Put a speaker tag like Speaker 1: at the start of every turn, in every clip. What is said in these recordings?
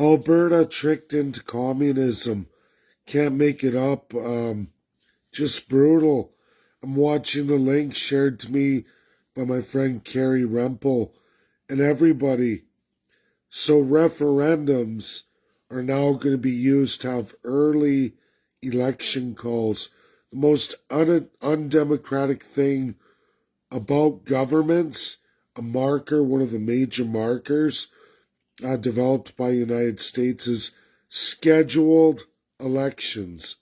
Speaker 1: Alberta tricked into communism. Can't make it up. Just brutal. I'm watching the link shared to me by my friend Carrie Rempel and everybody. So referendums are now going to be used to have early election calls. The most undemocratic thing about governments, a marker, one of the major markers developed by the United States, is scheduled elections.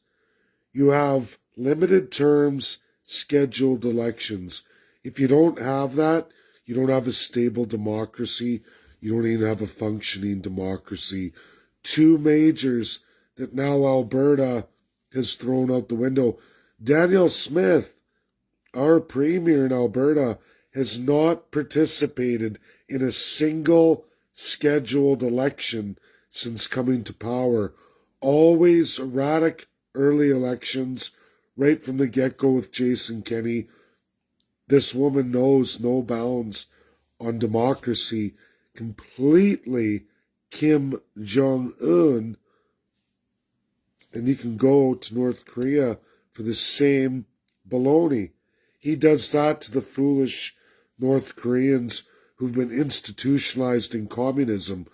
Speaker 1: You have limited terms, scheduled elections. If you don't have that, you don't have a stable democracy. You don't even have a functioning democracy. Two majors that now Alberta has thrown out the window. Danielle Smith, our premier in Alberta, has not participated in a single scheduled election since coming to power. Always erratic early elections right from the get-go with Jason Kenney. This woman knows no bounds on democracy. Completely Kim Jong-un. And you can go to North Korea for the same baloney. He does that to the foolish North Koreans who've been institutionalized in communism.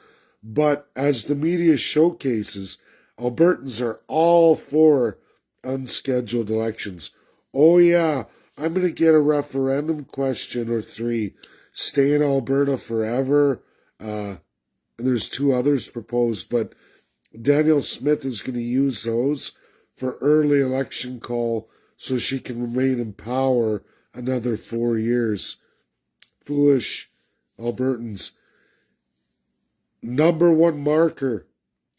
Speaker 1: But as the media showcases, Albertans are all for unscheduled elections. Oh yeah, I'm going to get a referendum question or three. Stay in Alberta forever. And there's two others proposed, but Danielle Smith is going to use those for early election call so she can remain in power another 4 years. Foolish Albertans. Number one marker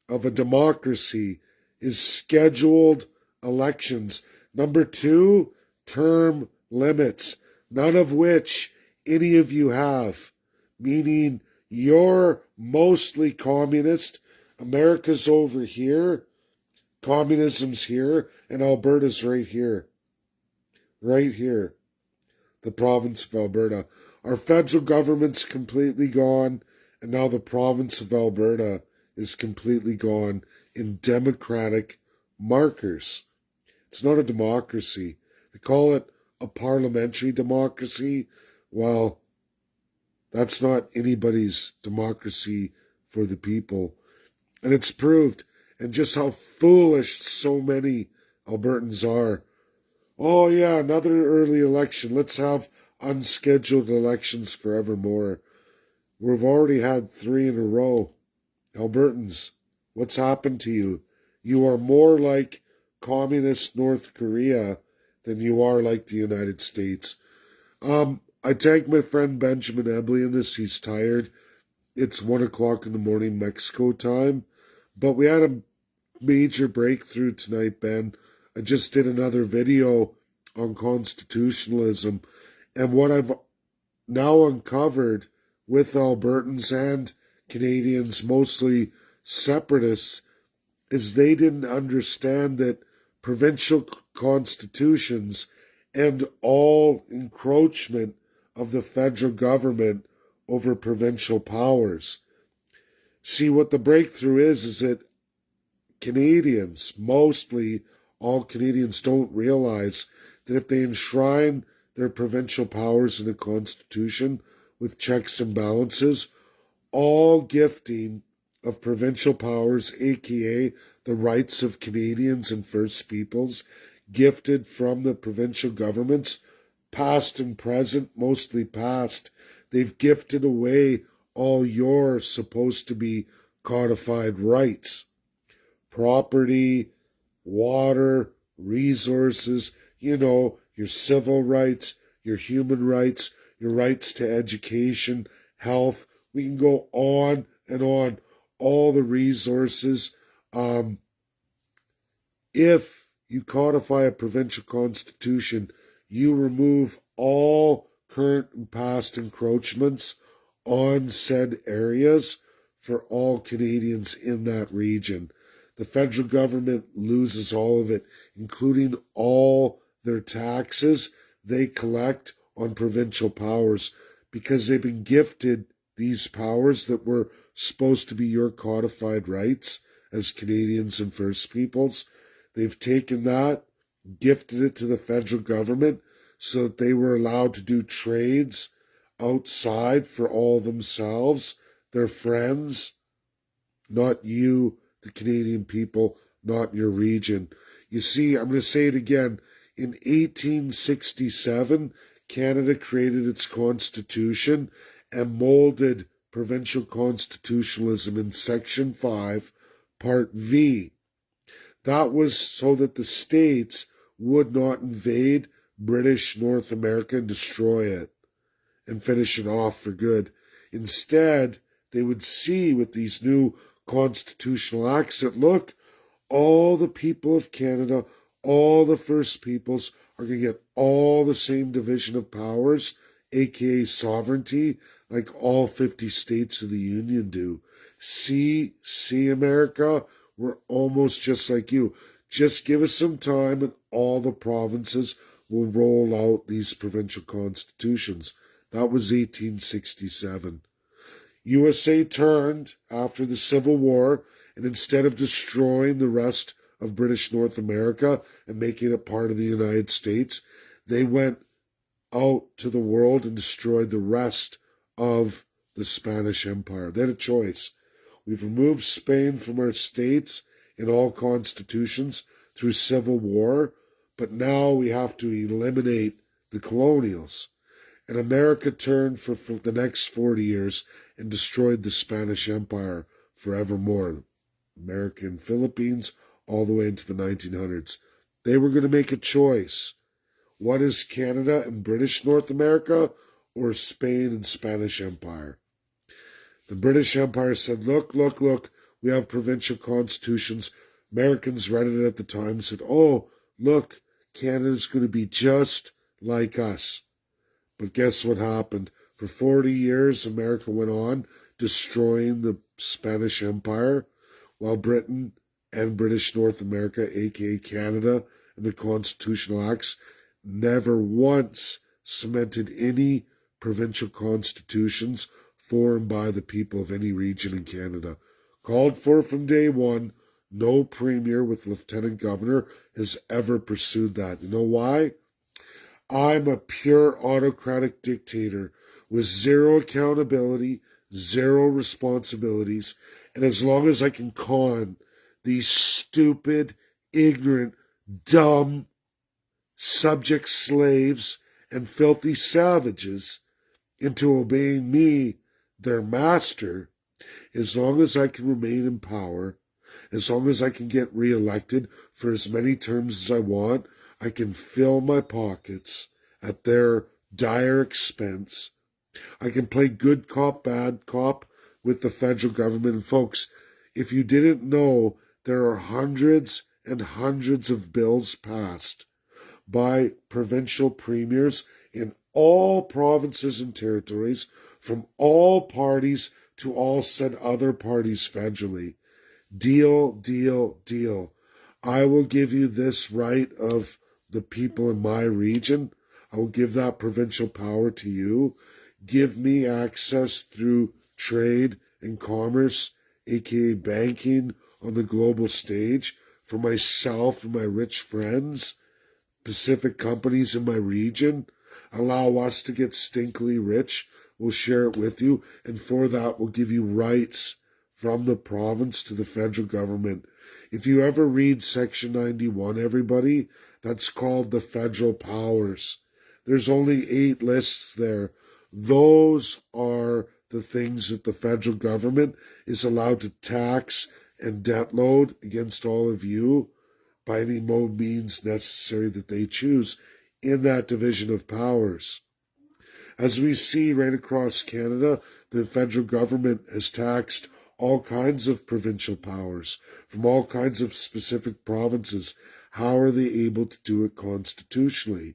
Speaker 1: of a democracy is scheduled elections. Number two, term limits, none of which any of you have, meaning you're mostly communist. America's over here, communism's here, and Alberta's right here. Right here. The province of Alberta. Our federal government's completely gone, and now the province of Alberta is completely gone in democratic markers. It's not a democracy. They call it a parliamentary democracy. Well, that's not anybody's democracy for the people. And it's proved, and just how foolish so many Albertans are. Oh yeah, another early election. Let's have unscheduled elections forevermore. We've already had 3 in a row. Albertans, what's happened to you? You are more like communist North Korea than you are like the United States. I tagged my friend Benjamin Ebley in this. He's tired. It's 1 o'clock in the morning Mexico time. But we had a major breakthrough tonight, Ben. I just did another video on constitutionalism. And what I've now uncovered with Albertans and Canadians, mostly separatists, is they didn't understand that provincial constitutions and all encroachment of the federal government over provincial powers. See, what the breakthrough is that Canadians, mostly all Canadians, don't realize that if they enshrine their provincial powers in a constitution with checks and balances, all gifting of provincial powers, aka the rights of Canadians and First Peoples, gifted from the provincial governments, past and present, mostly past, they've gifted away all your supposed to be codified rights. Property, water, resources, your civil rights, your human rights, your rights to education, health. We can go on and on. All the resources. If you codify a provincial constitution, you remove all current and past encroachments on said areas for all Canadians in that region. The federal government loses all of it, including all their taxes they collect on provincial powers, because they've been gifted these powers that were supposed to be your codified rights as Canadians and First Peoples. They've taken that, gifted it to the federal government so that they were allowed to do trades outside for all themselves, their friends, not you, the Canadian people, not your region. You see, I'm going to say it again. In 1867, Canada created its constitution and molded provincial constitutionalism in Section 5, Part V. That was so that the states would not invade British North America and destroy it and finish it off for good. Instead, they would see with these new constitutional acts that, look, all the people of Canada, all the First Peoples are going to get all the same division of powers, aka sovereignty, like all 50 states of the Union do. See, America, we're almost just like you. Just give us some time and all the provinces will roll out these provincial constitutions. That was 1867. USA turned after the Civil War, and instead of destroying the rest of British North America and making it part of the United States, they went out to the world and destroyed the rest of the Spanish Empire. They had a choice. We've removed Spain from our states in all constitutions through civil war, but now we have to eliminate the colonials. And America turned for the next 40 years and destroyed the Spanish Empire forevermore. America and Philippines all the way into the 1900s. They were going to make a choice. What is Canada and British North America, or Spain and Spanish Empire? The British Empire said, look, we have provincial constitutions. Americans read it at the time and said, oh, look, Canada's going to be just like us. But guess what happened? For 40 years, America went on destroying the Spanish Empire, while Britain and British North America, aka Canada, and the constitutional acts never once cemented any provincial constitutions formed by the people of any region in Canada. Called for from day one, no premier with lieutenant governor has ever pursued that. You know why? I'm a pure autocratic dictator with zero accountability, zero responsibilities, and as long as I can con these stupid, ignorant, dumb subject slaves and filthy savages into obeying me, their master, as long as I can remain in power, as long as I can get reelected for as many terms as I want, I can fill my pockets at their dire expense. I can play good cop, bad cop with the federal government. And folks, if you didn't know, there are hundreds and hundreds of bills passed by provincial premiers in all provinces and territories from all parties to all said other parties federally. Deal, deal, deal. I will give you this right of the people in my region. I will give that provincial power to you. Give me access through trade and commerce, aka banking, on the global stage for myself and my rich friends, Pacific companies in my region. Allow us to get stinkily rich. We'll share it with you, and for that we'll give you rights from the province to the federal government. If you ever read Section 91, everybody, that's called the federal powers. There's only 8 lists there. Those are the things that the federal government is allowed to tax and debt load against all of you by any means necessary that they choose in that division of powers. As we see right across Canada, the federal government has taxed all kinds of provincial powers from all kinds of specific provinces. How are they able to do it constitutionally?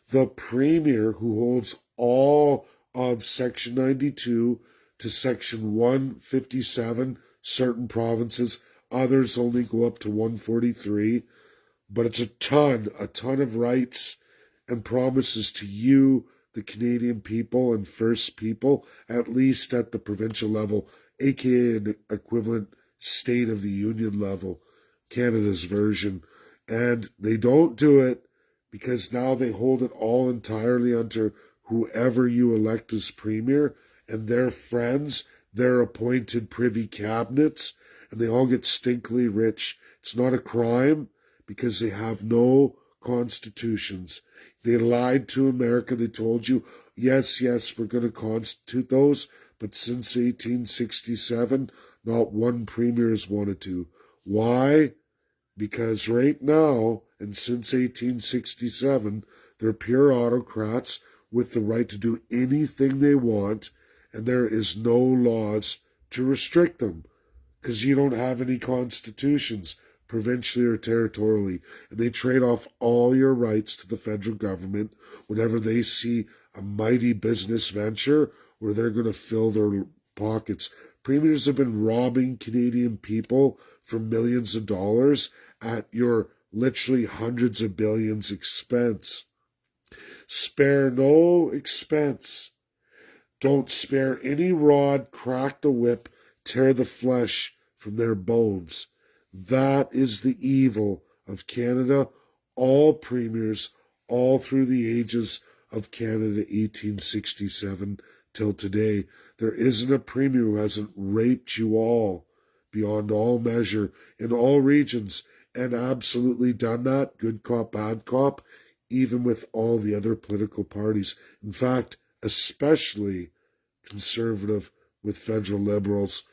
Speaker 1: The premier, who holds all of Section 92 to Section 157, certain provinces, others only go up to 143, but it's a ton of rights and promises to you, the Canadian people and First People, at least at the provincial level. aka an equivalent State of the Union level, Canada's version. And they don't do it because now they hold it all entirely under whoever you elect as premier and their friends, their appointed privy cabinets, and they all get stinkily rich. It's not a crime because they have no constitutions. They lied to America. They told you, yes, we're going to constitute those, but since 1867, not one premier has wanted to. Why? Because right now, and since 1867, they're pure autocrats with the right to do anything they want, and there is no laws to restrict them, because you don't have any constitutions, provincially or territorially, and they trade off all your rights to the federal government whenever they see a mighty business venture where they're going to fill their pockets. Premiers have been robbing Canadian people for millions of dollars at your literally hundreds of billions expense. Spare no expense. Don't spare any rod, crack the whip, tear the flesh from their bones. That is the evil of Canada. All premiers, all through the ages of Canada, 1867 till today. There isn't a premier who hasn't raped you all beyond all measure in all regions and absolutely done that, good cop, bad cop, even with all the other political parties. In fact, especially conservative with federal liberals,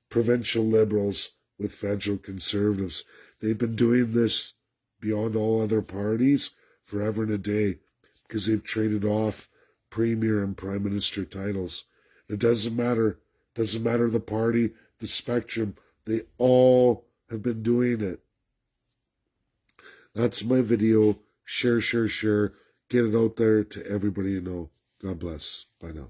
Speaker 1: provincial liberals with federal conservatives. They've been doing this beyond all other parties forever and a day because they've traded off premier and prime minister titles. It doesn't matter the party, the spectrum, they all have been doing it. That's my video. Share. Get it out there to everybody you know. God bless. Bye now.